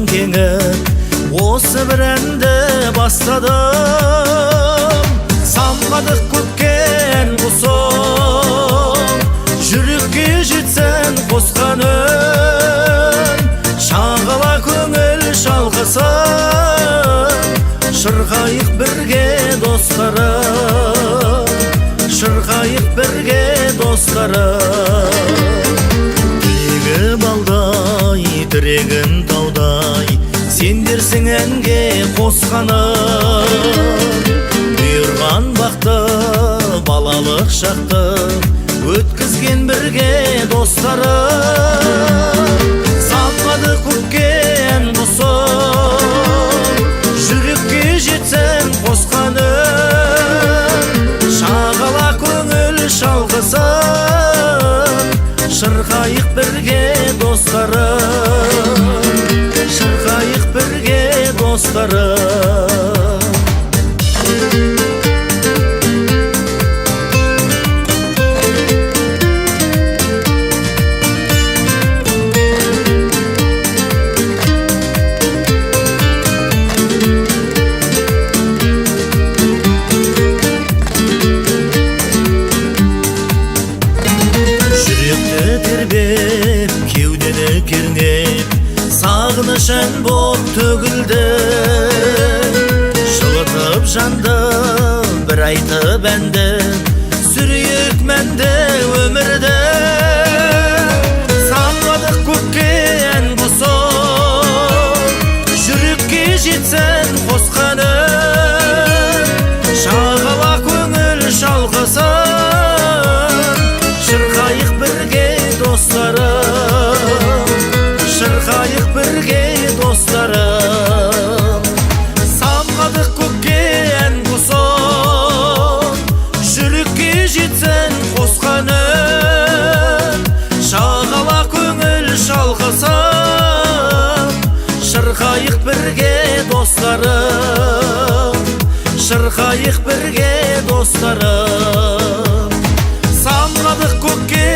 кеңіп, осы бір әнді бастадым. Самғадық көкке ән құсым, жүрекке жетсін қосқан үн. Шағала көңіл шалқысын, шырқайық бірге достарым, шырқайық бірге достарым. Тілегі балдай, тірегім таудай, сендерсің әнге қосқаным. Бұйырған бақты, балалық шақты, өткізген бірге достарым. Самғады көкке ән құсым, жүрекке жетсін қосқан үн. Шағала көңіл шалқысын, шырқайық бірге достарым, шырқайық бірге достарым. Тербеп, кеудені кернеп, сағыныш ән боп төгілді. Жылытып жанды, бір айтып әнді, сүрейік мәнді өмірді. Самғадық көкке ән құсым, жүрекке жетсін қосқан үн. Шағала көңіл шалқысын, шырқайық бірге достарым, шырқайық бірге достарым. Самғадық көкке ән құсым, жүрекке жетсін қосқан үн. Шағала көңіл шалқысын, шырқайық бірге достарым, шырқайық бірге достарым. Самғадық көкке